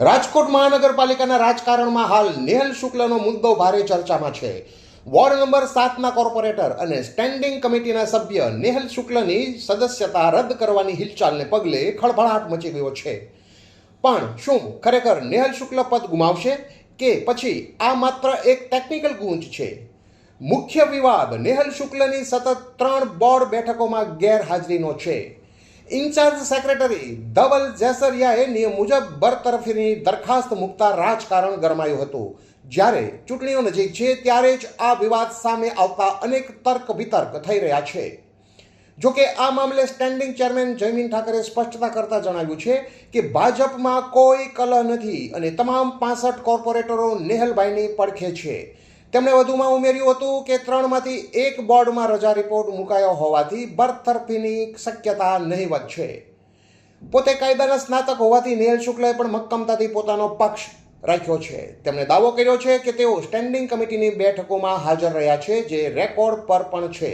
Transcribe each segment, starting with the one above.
રાજકોટ મહાનગરપાલિકાના રાજકારણમાં હાલ નેહલ શુક્લનો મુદ્દો ભારે ચર્ચામાં છે. વોર્ડ નંબર 7ના કોર્પોરેટર અને સ્ટેન્ડિંગ કમિટીના સભ્ય નેહલ શુક્લની સદસ્યતા રદ કરવાની હિલચાલને પગલે ખળભળાટ મચી ગયો છે. પણ શું ખરેખર નેહલ શુક્લ પદ ગુમાવશે કે પછી આ માત્ર એક ટેકનિકલ ગૂંચ છે? મુખ્ય વિવાદ નેહલ શુક્લની સતત 3 બોર્ડ બેઠકોમાં ગેરહાજરીનો છે. ઇન્ચાર્જ સેક્રેટરી ધવલ જેસરિયાએ નિયમ મુજબ બરતરફીની દરખાસ્ત મૂકતા રાજકારણ ગરમાયું હતું. જ્યારે ચૂંટણીઓ નજીક છે ત્યારે જ આ વિવાદ સામે આવતા અનેક તર્ક વિતર્ક થઈ રહ્યા છે. જોકે આ મામલે સ્ટેન્ડિંગ ચેરમેન જયમીન ઠાકરે સ્પષ્ટતા કરતા જણાવ્યું છે કે ભાજપમાં કોઈ કલહ નથી અને તમામ 65 કોર્પોરેટરો નેહલભાઈની પડખે છે. તેમણે વધુમાં ઉમેર્યું હતું કે 3માંથી એક બોર્ડમાં રજા રિપોર્ટ મુકાયો હોવાથી બરતરફીની શક્યતા નહીવત છે. પોતે કાયદાના સ્નાતક હોવાથી નેહલ શુક્લએ પણ મક્કમતાથી પોતાનો પક્ષ રાખ્યો છે. તેમણે દાવો કર્યો છે કે તેઓ સ્ટેન્ડિંગ કમિટીની બેઠકોમાં હાજર રહ્યા છે, જે રેકોર્ડ પર પણ છે.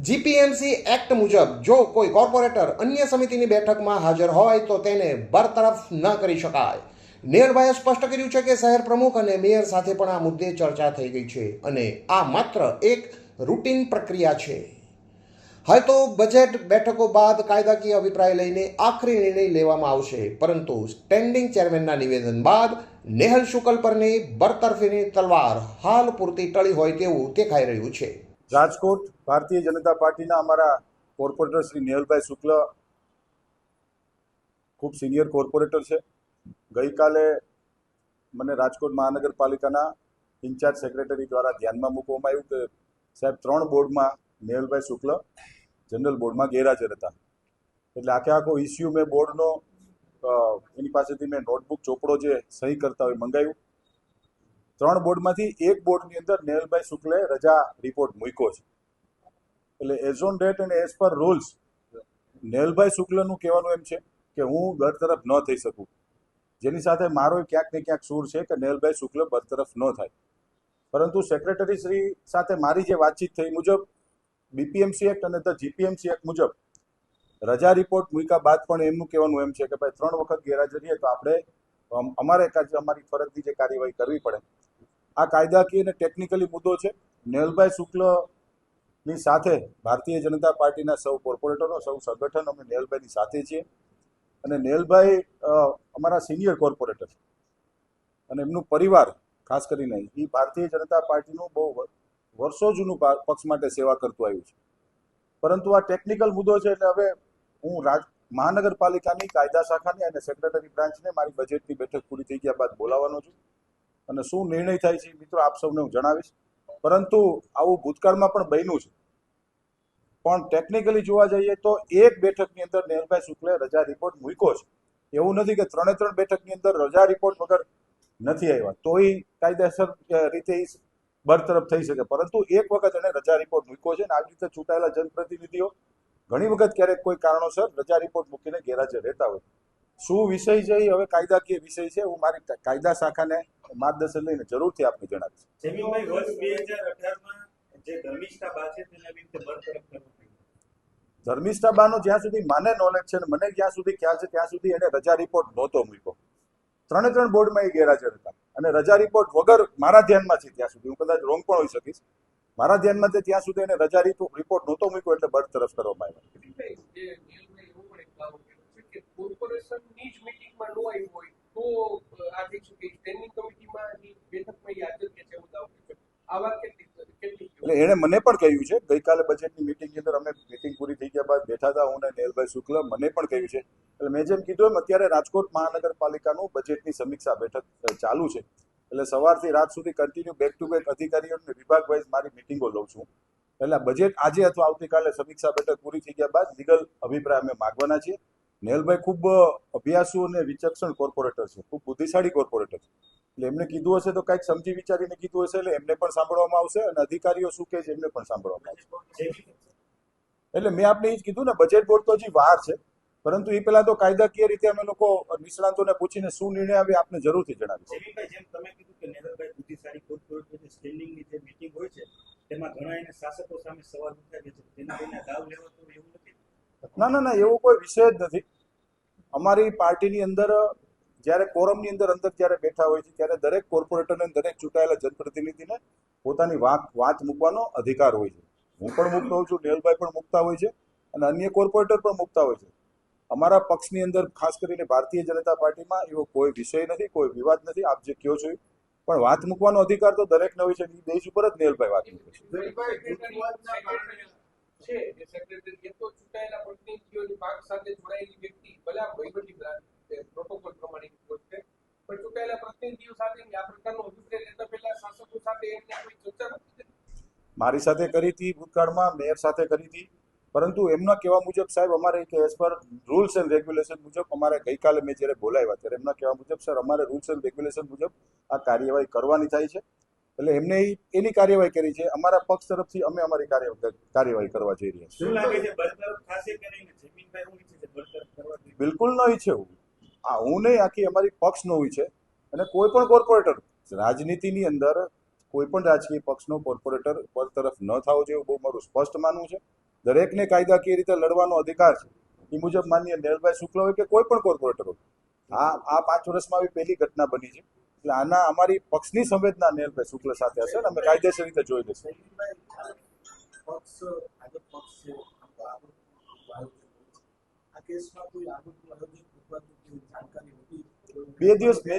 જીપીએમસી એક્ટ મુજબ જો કોઈ કોર્પોરેટર અન્ય સમિતિની બેઠકમાં હાજર હોય તો તેને બરતરફ ન કરી શકાય. નેહલભાઈએ સ્પષ્ટ કર્યું છે કે શહેર પ્રમુખ અને મેયર સાથે પણ આ મુદ્દે ચર્ચા થઈ ગઈ છે અને આ માત્ર એક રૂટીન પ્રક્રિયા છે. હવે તો બજેટ બેઠકો બાદ કાયદાકીય અભિપ્રાય લઈને આખરી નિર્ણય લેવામાં આવશે, પરંતુ સ્ટેન્ડિંગ ચેરમેનના નિવેદન બાદ નેહલ શુક્લ પરની બરતરફીની તલવાર હાલ પૂરતી ટળી હોય તેવું દેખાઈ રહ્યું છે. રાજકોટ ભારતીય જનતા પાર્ટીના અમારા કોર્પોરેટર શ્રી નેહલભાઈ શુક્લ ખૂબ સિનિયર કોર્પોરેટર છે. ગઈકાલે મને રાજકોટ મહાનગરપાલિકાના ઇન્ચાર્જ સેક્રેટરી દ્વારા ધ્યાનમાં મૂકવામાં આવ્યું કે સાહેબ 3 બોર્ડમાં નેહલભાઈ શુક્લ જનરલ બોર્ડમાં ગેરહાજર હતા. એટલે આખો ઇસ્યુ મેં બોર્ડનો એની પાસેથી મેં નોટબુક ચોપડો જે સહી કરતા હોય મંગાવ્યું. 3 બોર્ડમાંથી એક બોર્ડની અંદર નેહલભાઈ શુક્લે રજા રિપોર્ટ મૂક્યો છે. એટલે એઝ ઓન ડેટ અને એઝ પર રૂલ્સ નેહલભાઈ શુક્લનું કહેવાનું એમ છે કે હું બરતરફ ન થઈ શકું, જેની સાથે મારો ક્યાંક ને ક્યાંક સૂર છે કે નેહલભાઈ શુક્લ બરતરફ ન થાય. પરંતુ સેક્રેટરી શ્રી સાથે મારી જે વાતચીત થઈ મુજબ બીપીએમસી એક્ટ અને ધ જીપીએમસી એક્ટ મુજબ રજા રિપોર્ટ મૂક્યા બાદ પણ એમનું કહેવાનું એમ છે કે ભાઈ 3 વખત ગેરહાજર રહીએ તો આપણે અમારી ફરજની જે કાર્યવાહી કરવી પડે. આ કાયદાકીય અને ટેકનિકલી મુદ્દો છે. નેહલભાઈ શુક્લની સાથે ભારતીય જનતા પાર્ટીના સૌ કોર્પોરેટરો, સૌ સંગઠન અમે નેહલભાઈની સાથે છીએ અને નેહલભાઈ અમારા સિનિયર કોર્પોરેટર અને એમનું પરિવાર ખાસ કરીને એ ભારતીય જનતા પાર્ટીનું બહુ વર્ષો જૂનું પક્ષ માટે સેવા કરતું આવ્યું છે. પરંતુ આ ટેકનિકલ મુદ્દો છે એટલે હવે હું મહાનગરપાલિકાની કાયદા શાખાની અને સેક્રેટરી બ્રાન્ચને મારી બજેટની બેઠક પૂરી થઈ ગયા બાદ બોલાવવાનો છું અને શું નિર્ણય થાય છે મિત્રો આપ સૌને હું જણાવીશ. પરંતુ આવું ભૂતકાળમાં પણ બન્યું છે. પણ ટેકનિકલી જોવા જઈએ તો એક બેઠકની અંદર નેહલભાઈ શુક્લે રજા રિપોર્ટ મૂક્યો છે. એવું નથી કે 3 બેઠકની અંદર રજા રિપોર્ટ વગર નથી આવ્યા તોય કાયદેસર રીતે બરતરફ થઈ શકે. પરંતુ એક વખત એને રજા રિપોર્ટ મૂક્યો છે અને આવી રીતે ચૂંટાયેલા જનપ્રતિનિધિઓ ઘણી વખત ક્યારેક કોઈ કારણોસર રજા રિપોર્ટ મૂકીને ગેરહાજર રહેતા હોય. શું વિષય છે એ હવે કાયદાકીય વિષય છે. હું મારી કાયદા શાખાને માર્ગદર્શન લઈને જરૂરથી આપને જણાવીશ. જેમીભાઈ વર્ષ 2018માં જે ધર્મિષ્ઠા બા છે તેને આવી રીતે બરતરફ કરવામાં ધર્મિષ્ઠા બાનો જ્યાં સુધી મને નોલેજ છે ને મને જ્યાં સુધી ખ્યાલ છે ત્યાં સુધી એને રજા રિપોર્ટ નહોતો મૂક્યો. 3 બોર્ડમાં એ ગેરહાજર હતા અને રજા રિપોર્ટ વગર મારા ધ્યાનમાં છે ત્યાં સુધી, હું કદાચ રોંગ પણ હોઈ શકીશ, મારા ધ્યાનમાં છે ત્યાં સુધી એને રજા રિપોર્ટ નહોતો મૂક્યો એટલે બરતરફ કરવામાં એટલે એણે મને પણ કહ્યું છે. ગઈકાલે બજેટની મિટિંગની અંદર અમે મિટિંગ પૂરી થઈ ગયા બાદ બેઠા હતા હું અને નેહલભાઈ શુક્લ, મને પણ કહ્યું છે. એટલે મેં જેમ કીધું એમ અત્યારે રાજકોટ મહાનગરપાલિકાનું બજેટની સમીક્ષા બેઠક ચાલુ છે. એટલે સવારથી રાત સુધી કન્ટિન્યુ બેક ટુ બેક અધિકારીઓને વિભાગ વાઇઝ મારી મિટિંગો લઉં છું. એટલે બજેટ આજે અથવા આવતીકાલે સમીક્ષા બેઠક પૂરી થઈ ગયા બાદ લીગલ અભિપ્રાય અમે માગવાના છીએ. નેહલભાઈ ખૂબ અભ્યાસુ અને વિચક્ષણ કોર્પોરેટર છે, ખૂબ બુદ્ધિશાળી કોર્પોરેટર છે. એટલે એમને કીધું હશે તો કંઈક સમજી વિચારીને કીધું હશે એટલે એમને પણ સાંભળવામાં આવશે અને અધિકારીઓ શું કહે છે એમને પણ સાંભળવામાં આવશે. એટલે મેં આપને એ જ કીધું ને, બજેટ બોર્ડ તો હજી વાર છે, પરંતુ એ પહેલા તો કાયદાકીય રીતે અમે લોકો નિષ્ણાંતોને પૂછીને શું નિર્ણય આવે આપને જરૂરથી જણાવીશું. જેમ તમે કીધું કે નેહલભાઈ બુદ્ધિશાળી કોર્પોરેટર જે સ્ટેન્ડિંગની જે મીટિંગ હોય છે તેમાં ઘણા એને શાસકો સામે સવાલ ઉઠાવે છે, તેના લઈને દાવ લેવો તો એવું નથી. ના એવો કોઈ વિષય જ નથી. અમારી પાર્ટીની અંદર જ્યારે કોરમની અંદર જ્યારે બેઠા હોય છે ત્યારે દરેક કોર્પોરેટરને દરેક ચૂંટાયેલા જનપ્રતિનિધિને પોતાની વાત મૂકવાનો અધિકાર હોય છે. હું પણ મૂકતો હોઉં છું, નેહલભાઈ પણ મૂકતા હોય છે અને અન્ય કોર્પોરેટર પણ મૂકતા હોય છે. અમારા પક્ષની અંદર ખાસ કરીને ભારતીય જનતા પાર્ટીમાં એવો કોઈ વિષય નથી, કોઈ વિવાદ નથી. આપ જે કહો છો પણ વાત મૂકવાનો અધિકાર તો દરેકને હોય છે. એ દેશ ઉપર જ નેહલભાઈ વાત મૂકે છે. પ્રોટોકોલ પ્રમાણે પણ ચૂંટાયેલા પ્રતિનિધિઓ સાથે આ પ્રકારનો અભિપ્રાય લેતા પહેલા શાસકો સાથે એમને કોઈ ચર્ચા નથી. મારી સાથે કરી હતી, ભૂતકાળમાં મેયર સાથે કરી હતી, પરંતુ એમના કહેવા મુજબ સાહેબ અમારે કે as per rules and regulation મુજબ અમારે ગઈકાલે મેં જ્યારે બોલાવ્યા ત્યારે એમના કહેવા મુજબ સર અમારે રૂલ્સ એન્ડ રેગ્યુલેશન મુજબ આ કાર્યવાહી કરવાની થાય છે. એટલે એમને એની કાર્યવાહી કરી છે. અમારા પક્ષ તરફથી અમે અમારી કાર્યવાહી કરવા જઈ રહ્યા છીએ. શું લાગે છે બરતરફ થશે કે નહીં? જમીનભાઈ હું ઈચ્છે છે બરતરફ કરવા? બિલકુલ ન ઈચ્છે હું. હું નહીં, આખી અમારી પક્ષ નો હોય છે. અને કોઈ પણ કોર્પોરેટર રાજનીતિની અંદર કોઈ પણ રાજકીય પક્ષનો કોર્પોરેટર બરતરફ ન થવો જોઈએ બહુ મારું સ્પષ્ટ માનવું છે. દરેકને કાયદાકીય રીતે લડવાનો અધિકાર છે. એ મુજબ માનીય નેહલભાઈ શુક્લ હોય કે કોઈ પણ કોર્પોરેટર હોય. આ 5 વર્ષમાં આવી પહેલી ઘટના બની છે. એટલે આના અમારી પક્ષની સંવેદના નેહલભાઈ શુક્લ સાથે હશે અને અમે કાયદેસર રીતે જોઈ લઈશું. બે દિવસ મેં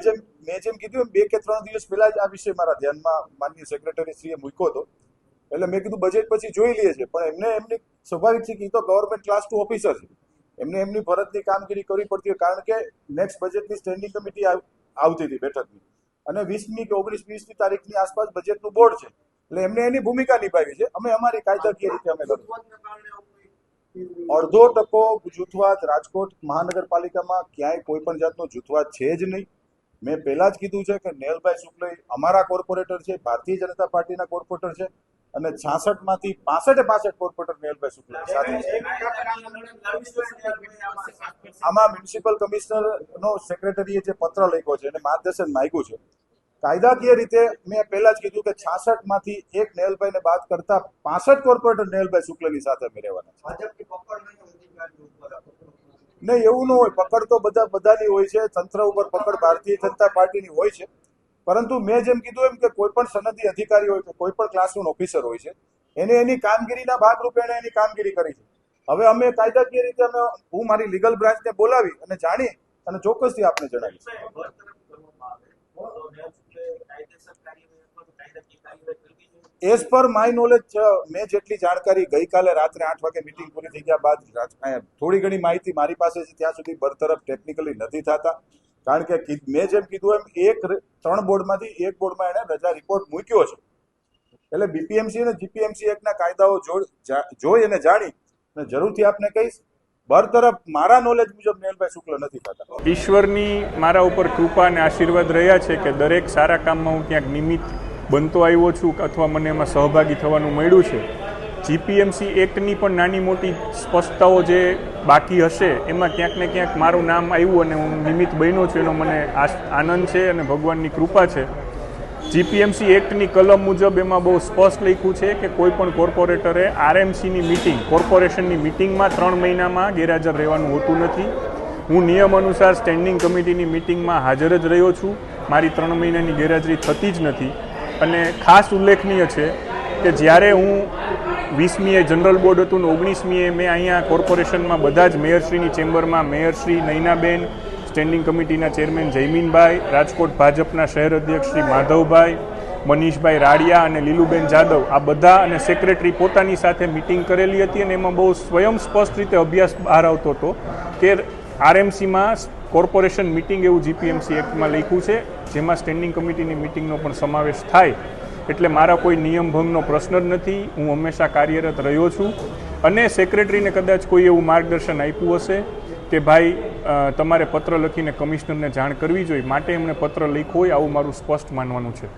જેમ કીધું 2 કે 3 દિવસ પહેલા જ આ વિષય મારા ધ્યાનમાં માનનીય સેક્રેટરી શ્રીએ મૂક્યો હતો. એટલે મેં કીધું બજેટ પછી જોઈ લઈએ છીએ. પણ એમની સ્વાભાવિક છે કે એ તો ગવર્મેન્ટ ક્લાસ 2 ઓફિસર છે. એમને એમની ફરજની કામગીરી કરવી પડતી હોય. કારણ કે નેક્સ્ટ બજેટની સ્ટેન્ડિંગ કમિટી આવતી હતી બેઠકની અને 20મી કે 19-20મી તારીખની આસપાસ બજેટનું બોર્ડ છે. એટલે એમને એની ભૂમિકા નિભાવી છે. અમે અમારી કાયદાકીય રીતે અમે અડધો ટકો જૂથવાદ રાજકોટ મહાનગરપાલિકામાં ક્યાંય કોઈ પણ જાતનો જૂથવાદ છે જ નહીં. મેં પહેલા જ કીધું છે કે નેહલભાઈ શુક્લ અમારા કોર્પોરેટર છે, ભારતીય જનતા પાર્ટીના કોર્પોરેટર છે અને 66માંથી 65 કોર્પોરેટર નેહલભાઈ શુક્લ સાથે આમાં મ્યુનિસિપલ કમિશનરનો સેક્રેટરીએ જે પત્ર લખ્યો છે અને માર્ગદર્શન માંગ્યું છે કાયદાકીય રીતે મેં પહેલા જ કીધું કે 66માંથી એક નેહલભાઈને બાદ કરતા 65 કોર્પોરેટર નેહલભાઈ શુક્લની સાથે અમે રહેવાના છે. નહીં, એવું ન હોય. પકડ તો બધાની હોય છે. તંત્ર ઉપર પકડ ભારતીય જનતા પાર્ટીની હોય છે. પરંતુ મેં જેમ કીધું એમ કે કોઈ પણ સનદી અધિકારી હોય કે કોઈ પણ ક્લાસ 1 ઓફિસર હોય છે એને એની કામગીરીના ભાગરૂપે એને એની કામગીરી કરી છે. હવે અમે કાયદાકીય રીતે હું મારી લીગલ બ્રાન્ચને બોલાવી અને જાણી અને ચોક્કસથી આપને જણાવીશ. એઝ પર માય નોલેજ મેં જેટલી જાણકારી ગઈકાલે રાત્રે 8 વાગે મીટિંગ પૂરી થઈ ગયા બાદ થોડી ઘણી માહિતી મારી પાસે છે. ત્યાં સુધી બરતરફ ટેકનિકલી નથી થતા. કારણ કે મેં જેમ કીધું એમ 3 બોર્ડમાંથી 1 બોર્ડમાં એણે રજા રિપોર્ટ મૂક્યો છે. એટલે બીપીએમસી અને જીપીએમસી એક્ટના કાયદાઓ જોઈ અને જાણી અને જરૂરથી આપને કહીશ. બરતરફ મારા નોલેજ મુજબ નેહલભાઈ શુક્લ નથી થતા. ઈશ્વરની મારા ઉપર કૃપા અને આશીર્વાદ રહ્યા છે કે દરેક સારા કામમાં હું ક્યાંક નિમિત્ત બનતો આવ્યો છું અથવા મને એમાં સહભાગી થવાનું મળ્યું છે. જીપીએમસી એક્ટની પણ નાની મોટી સ્પષ્ટતાઓ જે બાકી હશે એમાં ક્યાંક ને ક્યાંક મારું નામ આવ્યું અને હું નિમિત્ત બન્યો છું એનો મને આનંદ છે અને ભગવાનની કૃપા છે. જીપીએમસી એક્ટની કલમ મુજબ એમાં બહુ સ્પષ્ટ લખ્યું છે કે કોઈ પણ કોર્પોરેટરે આરએમસીની મિટિંગ કોર્પોરેશનની મિટિંગમાં 3 મહિનામાં ગેરહાજર રહેવાનું હોતું નથી. હું નિયમ અનુસાર સ્ટેન્ડિંગ કમિટીની મિટિંગમાં હાજર જ રહ્યો છું. મારી 3 મહિનાની ગેરહાજરી થતી જ નથી. અને ખાસ ઉલ્લેખનીય છે કે જ્યારે હું 20મીએ જનરલ બોર્ડ હતું ને 19મીએ મેં અહીંયા કોર્પોરેશનમાં બધા જ મેયરશ્રીની ચેમ્બરમાં મેયરશ્રી નૈનાબેન, સ્ટેન્ડિંગ કમિટીના ચેરમેન જયમીનભાઈ, રાજકોટ ભાજપના શહેર અધ્યક્ષ શ્રી માધવભાઈ, મનીષભાઈ રાડિયા અને લીલુબેન જાદવ આ બધા અને સેક્રેટરી પોતાની સાથે મિટિંગ કરેલી હતી. અને એમાં બહુ સ્વયં સ્પષ્ટ રીતે અભ્યાસ બહાર આવતો હતો કે આરએમસીમાં કોર્પોરેશન મિટિંગ એવું જીપીએમસી એક્ટમાં લખ્યું છે જેમાં સ્ટેન્ડિંગ કમિટીની મિટિંગનો પણ સમાવેશ થાય. એટલે મારા કોઈ નિયમ ભંગનો પ્રશ્ન જ નથી. હું હંમેશા કાર્યરત રહ્યો છું. અને સેક્રેટરીને કદાચ કોઈ એવું માર્ગદર્શન આપ્યું હશે કે ભાઈ તમારે પત્ર લખીને કમિશનરને જાણ કરવી જોઈએ માટે એમણે પત્ર લખ્યો હોય આવું મારું સ્પષ્ટ માનવાનું છે.